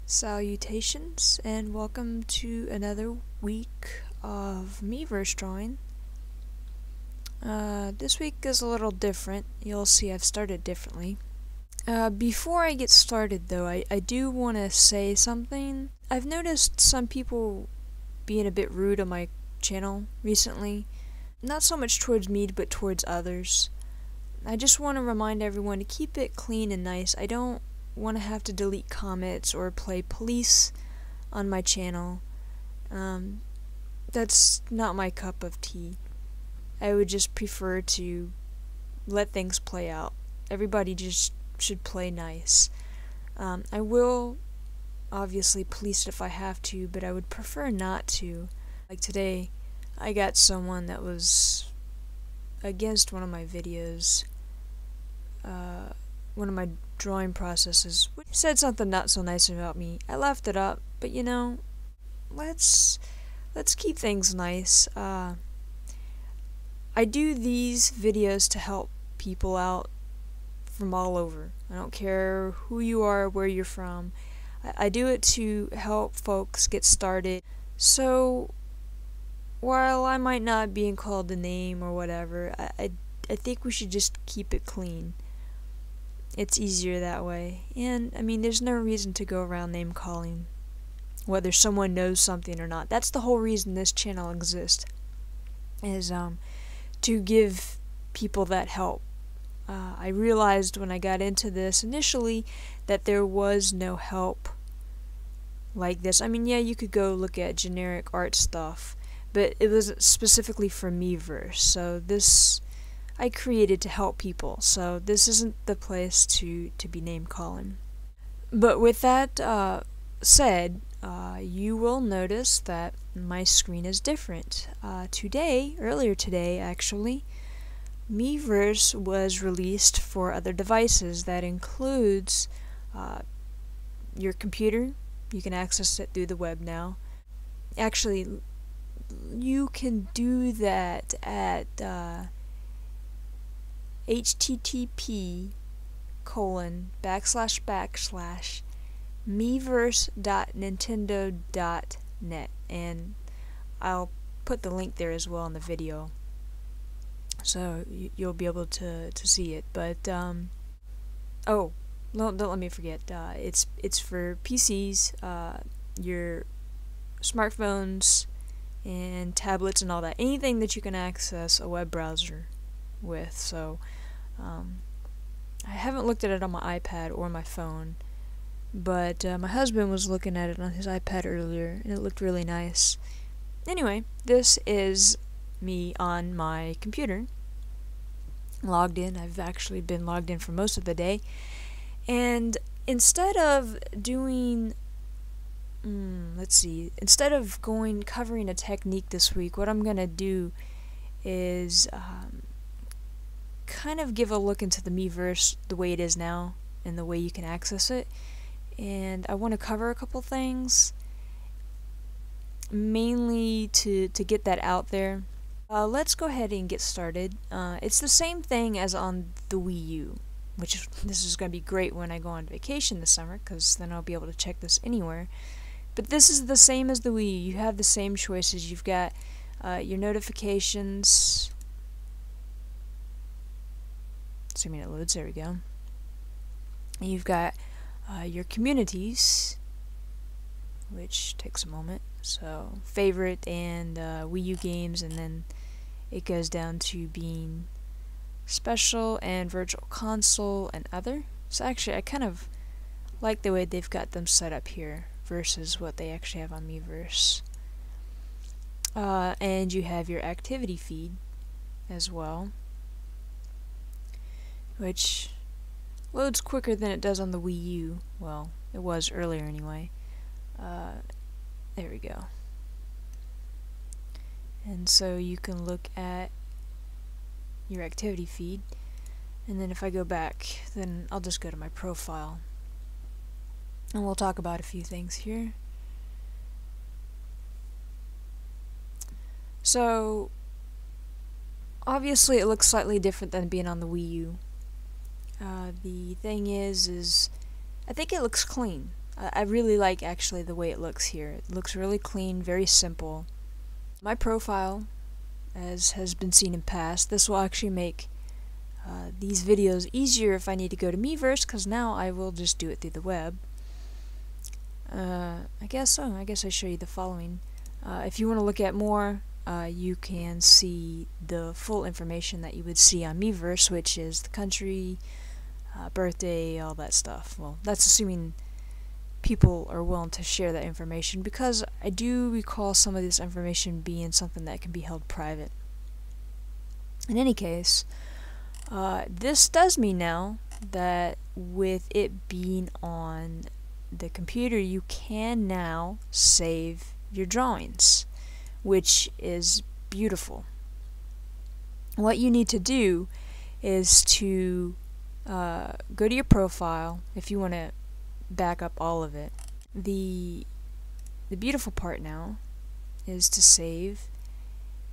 Salutations and welcome to another week of Miiverse drawing. This week is a little different. You'll see I've started differently. Before I get started though, I do want to say something. I've noticed some people being a bit rude on my channel recently. Not so much towards me, but towards others. I just want to remind everyone to keep it clean and nice. I don't want to have to delete comments or play police on my channel. That's not my cup of tea. I would just prefer to let things play out. Everybody just should play nice. I will obviously police it if I have to, but I would prefer not to. Like today, I got someone that was against one of my videos, one of my drawing processes, which said something not so nice about me. I left it up, but you know, let's keep things nice. I do these videos to help people out from all over. I don't care who you are, where you're from. I do it to help folks get started. So while I might not be called a name or whatever, I think we should just keep it clean. It's easier that way. And I mean, there's no reason to go around name calling whether someone knows something or not. That's the whole reason this channel exists, is to give people that help. I realized when I got into this initially that there was no help like this. I mean, yeah, you could go look at generic art stuff, but it was specifically for Miiverse, so this I created to help people, so this isn't the place to be name calling. But with that said, you will notice that my screen is different. Earlier today actually, Miiverse was released for other devices. That includes your computer. You can access it through the web now. Actually, you can do that at http://miiverse.nintendo.net, and I'll put the link there as well in the video, so you'll be able to see it. But oh, don't let me forget. It's for PCs, your smartphones, and tablets, and all that. Anything that you can access a web browser with. So I haven't looked at it on my iPad or my phone, but my husband was looking at it on his iPad earlier, and it looked really nice. Anyway, this is me on my computer, logged in. I've actually been logged in for most of the day, and instead of doing instead of covering a technique this week, what I'm gonna do is kind of give a look into the Miiverse the way it is now and the way you can access it. And I want to cover a couple things, mainly to get that out there. Let's go ahead and get started. It's the same thing as on the Wii U, which this is going to be great when I go on vacation this summer, because then I'll be able to check this anywhere. But this is the same as the Wii U. You have the same choices. You've got your notifications. Assuming it loads, there we go. And you've got your communities, which takes a moment. So favorite and Wii U games, and then it goes down to being special and virtual console and other. So actually I kind of like the way they've got them set up here versus what they actually have on Miiverse. And you have your activity feed as well, which loads quicker than it does on the Wii U. Well, it was earlier anyway. There we go. And so you can look at your activity feed, and then if I go back, then I'll just go to my profile, and we'll talk about a few things here. So obviously it looks slightly different than being on the Wii U. The thing is I think it looks clean. I really like actually the way it looks here. It looks really clean, very simple. My profile, as has been seen in past, this will actually make these videos easier if I need to go to Miiverse, because now I will just do it through the web. I guess I show you the following. If you want to look at more, you can see the full information that you would see on Miiverse, which is the country, birthday, all that stuff. Well, that's assuming people are willing to share that information, because I do recall some of this information being something that can be held private. In any case, this does mean now that with it being on the computer, you can now save your drawings, which is beautiful. What you need to do is to go to your profile if you want to back up all of it. The beautiful part now is to save,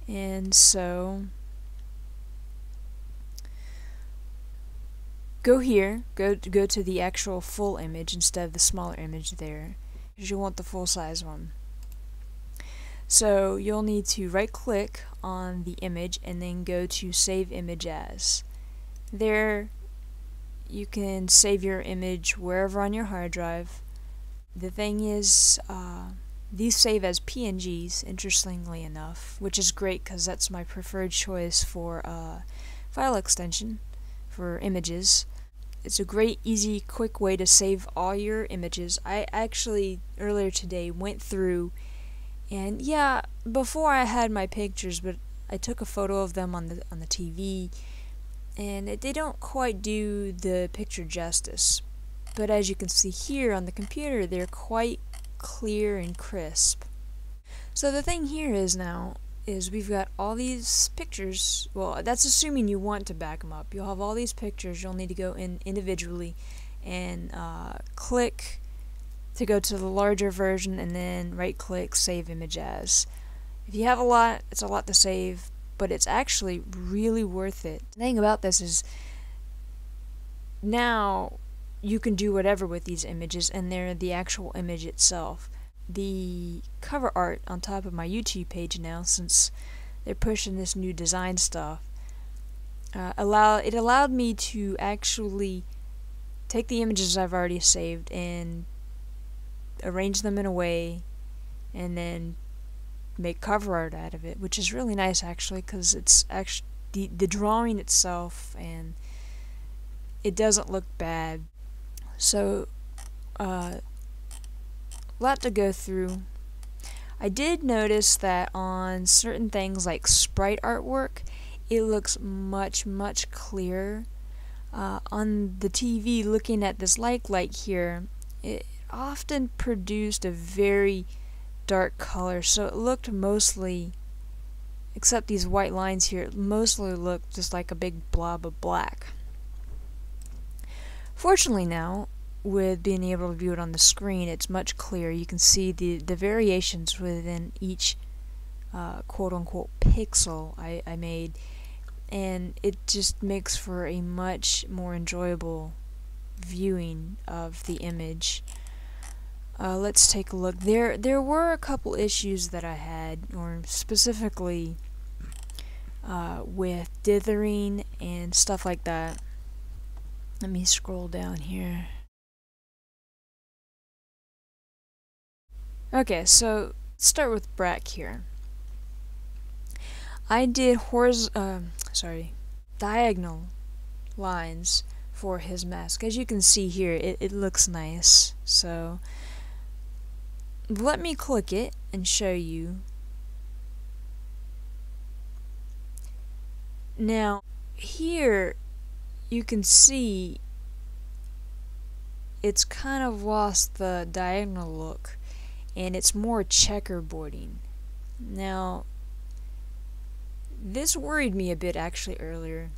and so go here, go to the actual full image instead of the smaller image there, because you want the full size one. So you'll need to right click on the image and then go to Save Image As. There you can save your image wherever on your hard drive. The thing is, these save as PNGs, interestingly enough, which is great because that's my preferred choice for file extension for images. It's a great, easy, quick way to save all your images. I actually earlier today went through, and yeah, before I had my pictures, but I took a photo of them on the TV, and they don't quite do the picture justice. But as you can see here on the computer, they're quite clear and crisp. So the thing here is now is we've got all these pictures. Well, that's assuming you want to back them up. You'll have all these pictures. You'll need to go in individually and click to go to the larger version, and then right click Save Image As. If you have a lot, it's a lot to save, but it's actually really worth it. The thing about this is now you can do whatever with these images, and they're the actual image itself. The cover art on top of my YouTube page now, since they're pushing this new design stuff, allowed me to actually take the images I've already saved and arrange them in a way and then make cover art out of it, which is really nice actually, because it's actually the drawing itself, and it doesn't look bad. So lot to go through. I did notice that on certain things like sprite artwork, it looks much clearer. On the TV, looking at this light here, it often produced a very dark color, so it looked mostly, except these white lines here, it mostly looked just like a big blob of black. Fortunately now, with being able to view it on the screen, it's much clearer. You can see the variations within each quote-unquote pixel I made, and it just makes for a much more enjoyable viewing of the image. Let's take a look. There were a couple issues that I had, or specifically with dithering and stuff like that. Let me scroll down here. Okay, so let's start with Brack here. I did diagonal lines for his mask. As you can see here, it looks nice. So let me click it and show you. Now here you can see it's kind of lost the diagonal look, and it's more checkerboarding. Now this worried me a bit actually earlier,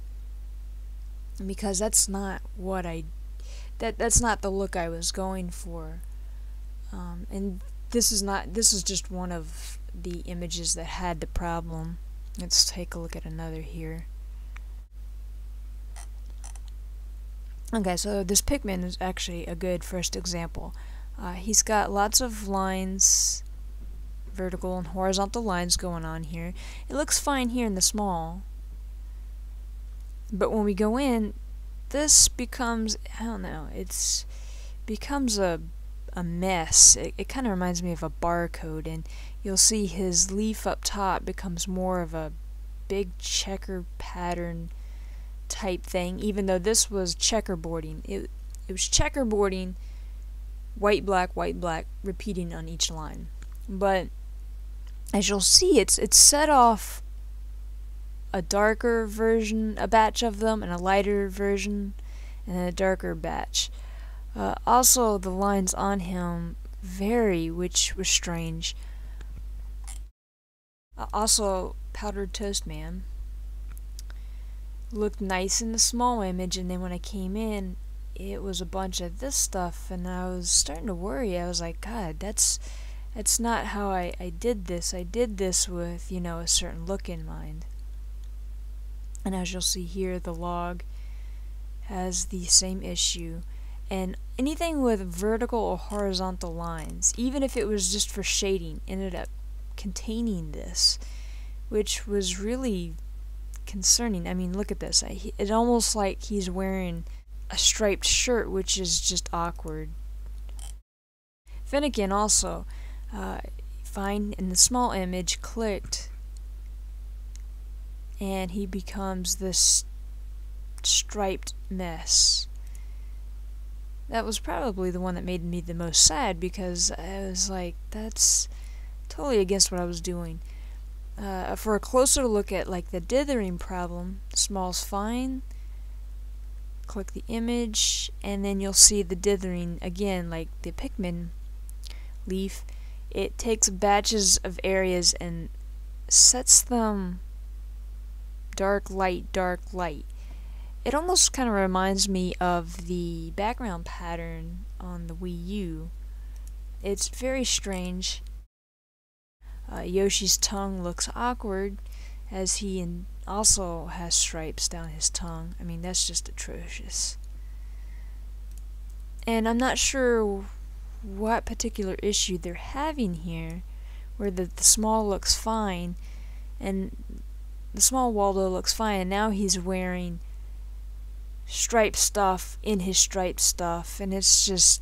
because that's not what that's not the look I was going for. And this is just one of the images that had the problem. Let's take a look at another here. Okay, so this Pikmin is actually a good first example. He's got lots of lines, vertical and horizontal lines going on here. It looks fine here in the small, but when we go in, this becomes, I don't know, it's becomes a mess. It kind of reminds me of a barcode, and you'll see his leaf up top becomes more of a big checker pattern type thing, even though this was checkerboarding. It was checkerboarding, white, black, repeating on each line. But as you'll see, it's set off a darker version, a batch of them, and a lighter version, and then a darker batch. Also, the lines on him vary, which was strange. Also, Powdered Toast Man looked nice in the small image, and then when I came in, it was a bunch of this stuff, and I was starting to worry. I was like, God, that's not how I did this. I did this with, you know, a certain look in mind. And as you'll see here, the log has the same issue. And anything with vertical or horizontal lines, even if it was just for shading, ended up containing this, which was really concerning. I mean, look at this. It's almost like he's wearing a striped shirt, which is just awkward. Finnegan also, fine in the small image, clicked, and he becomes this striped mess. That was probably the one that made me the most sad, because I was like, that's totally against what I was doing. For a closer look at like the dithering problem, small's fine. Click the image, and then you'll see the dithering again, like the Pikmin leaf. It takes batches of areas and sets them dark, light, dark, light. It almost kind of reminds me of the background pattern on the Wii U. It's very strange. Yoshi's tongue looks awkward, as he also has stripes down his tongue. I mean, that's just atrocious. And I'm not sure what particular issue they're having here, where the small looks fine, and the small Waldo looks fine, and now he's wearing striped stuff in his striped stuff, and it's just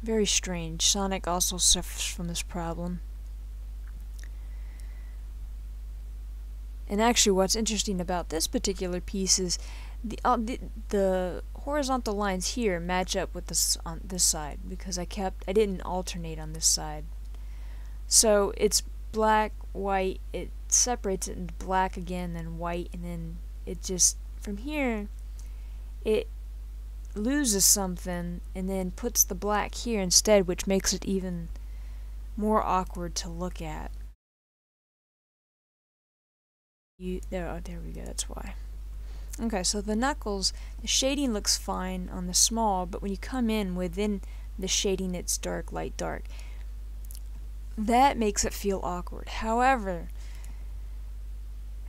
very strange. Sonic also suffers from this problem. And actually, what's interesting about this particular piece is the horizontal lines here match up with this on this side, because I didn't alternate on this side. So it's black, white, it separates it into black again, then white, and then it just, from here, it loses something and then puts the black here instead, which makes it even more awkward to look at. There we go, that's why. Okay, so the knuckles, the shading looks fine on the small, but when you come in within the shading, it's dark, light, dark. That makes it feel awkward. However,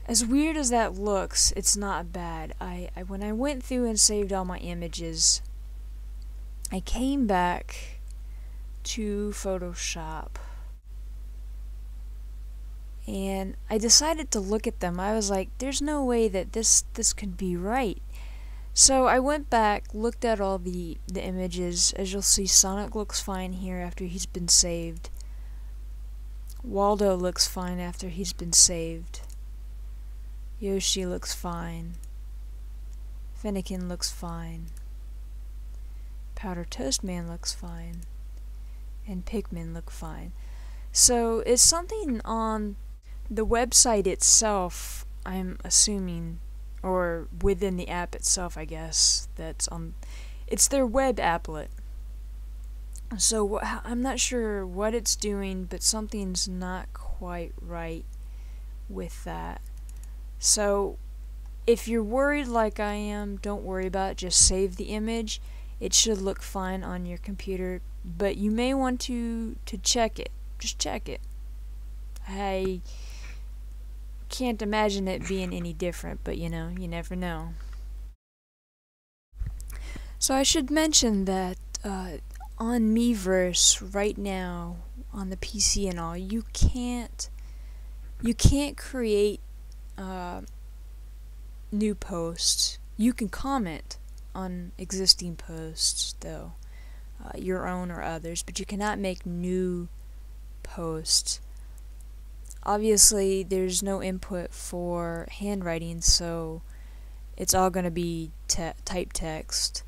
as weird as that looks, it's not bad. When I went through and saved all my images, I came back to Photoshop, and I decided to look at them. I was like, there's no way that this could be right. So I went back, looked at all the images. As you'll see, Sonic looks fine here after he's been saved. Waldo looks fine after he's been saved. Yoshi looks fine. Finnegan looks fine. Powdered Toast Man looks fine. And Pikmin look fine. So it's something on the website itself, I'm assuming, or within the app itself, I guess, that's on, it's their web applet. So I'm not sure what it's doing, but something's not quite right with that. So if you're worried like I am, don't worry about it, just save the image. It should look fine on your computer, but you may want to check it. Just check it. I can't imagine it being any different, but you know, you never know. So I should mention that on Miiverse right now on the PC and all, you can't create new posts. You can comment on existing posts though, your own or others, but you cannot make new posts. Obviously there's no input for handwriting, so it's all going to be typed text.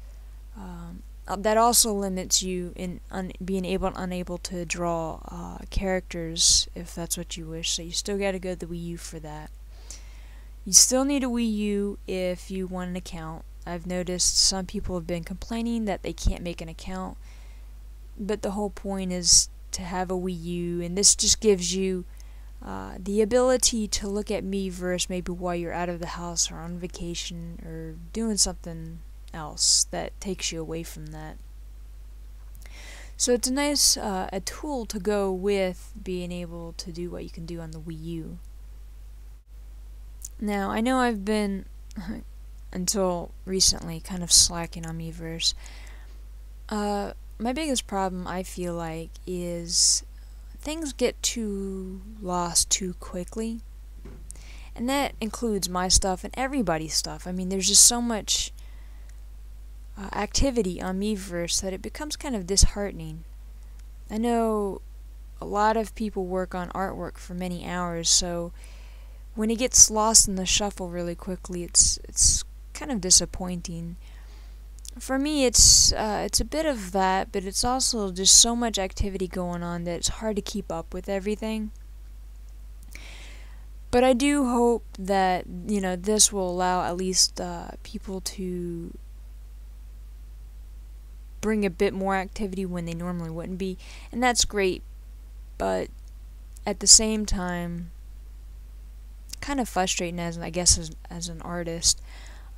That also limits you in being unable to draw characters if that's what you wish, so you still got to go to the Wii U for that. You still need a Wii U if you want an account. I've noticed some people have been complaining that they can't make an account, but the whole point is to have a Wii U, and this just gives you the ability to look at Miiverse maybe while you're out of the house or on vacation or doing something else that takes you away from that. So it's a nice a tool to go with being able to do what you can do on the Wii U. Now, I know I've been, until recently, kind of slacking on Miiverse. My biggest problem, I feel like, is things get too lost too quickly. And that includes my stuff and everybody's stuff. I mean, there's just so much activity on Miiverse that it becomes kind of disheartening. I know a lot of people work on artwork for many hours, so when it gets lost in the shuffle really quickly, it's kind of disappointing. For me, it's a bit of that, but it's also just so much activity going on that it's hard to keep up with everything. But I do hope that, you know, this will allow at least people to bring a bit more activity when they normally wouldn't be, and that's great. But at the same time, kind of frustrating as an artist.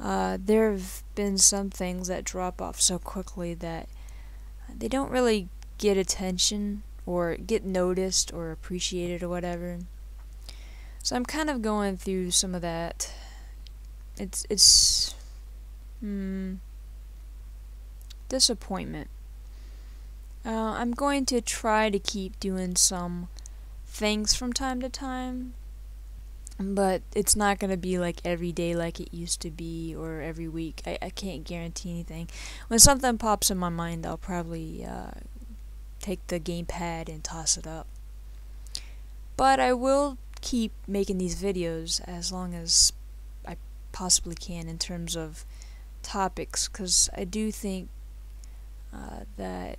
There have been some things that drop off so quickly that they don't really get attention or get noticed or appreciated or whatever. So I'm kind of going through some of that. It's disappointment. I'm going to try to keep doing some things from time to time, but it's not going to be like every day like it used to be, or every week. I can't guarantee anything. When something pops in my mind, I'll probably take the gamepad and toss it up. But I will keep making these videos as long as I possibly can in terms of topics, because I do think that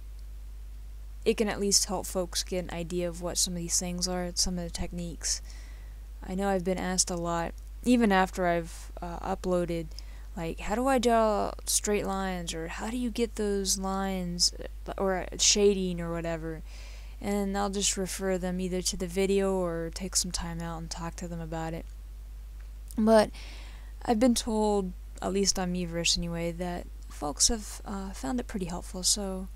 it can at least help folks get an idea of what some of these things are, some of the techniques. I know I've been asked a lot, even after I've uploaded, like, how do I draw straight lines, or how do you get those lines, or shading or whatever, and I'll just refer them either to the video or take some time out and talk to them about it. But I've been told, at least on Miiverse anyway, that folks have found it pretty helpful, so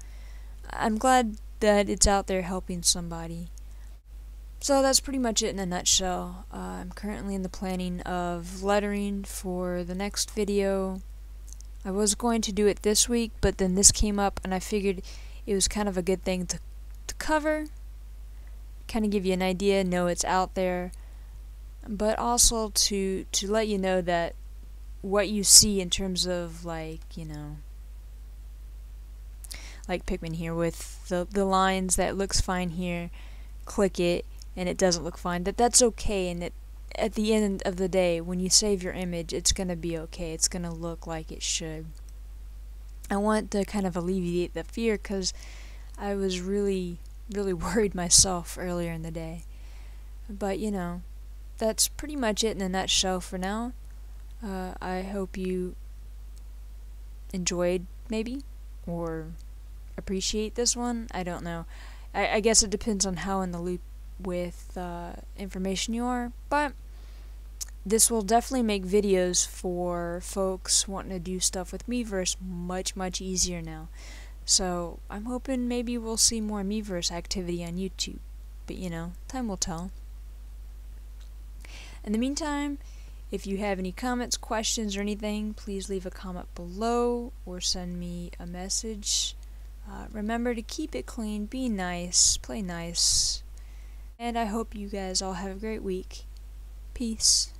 I'm glad that it's out there helping somebody. So that's pretty much it in a nutshell. I'm currently in the planning of lettering for the next video. I was going to do it this week, but then this came up and I figured it was kind of a good thing to cover, kind of give you an idea, know it's out there, but also to let you know that what you see in terms of, like, you know, like Pikmin here with the lines that looks fine here, click it and it doesn't look fine, that's okay, and at the end of the day, when you save your image, it's gonna be okay, it's gonna look like it should. I want to kind of alleviate the fear, because I was really worried myself earlier in the day. But, you know, that's pretty much it in a nutshell for now. I hope you enjoyed, maybe, or appreciate this one. I don't know. I guess it depends on how in the loop with information you are, but this will definitely make videos for folks wanting to do stuff with Miiverse much easier now. So I'm hoping maybe we'll see more Miiverse activity on YouTube, but, you know, time will tell. In the meantime, if you have any comments, questions, or anything, please leave a comment below or send me a message Remember to keep it clean, be nice, play nice, and I hope you guys all have a great week. Peace.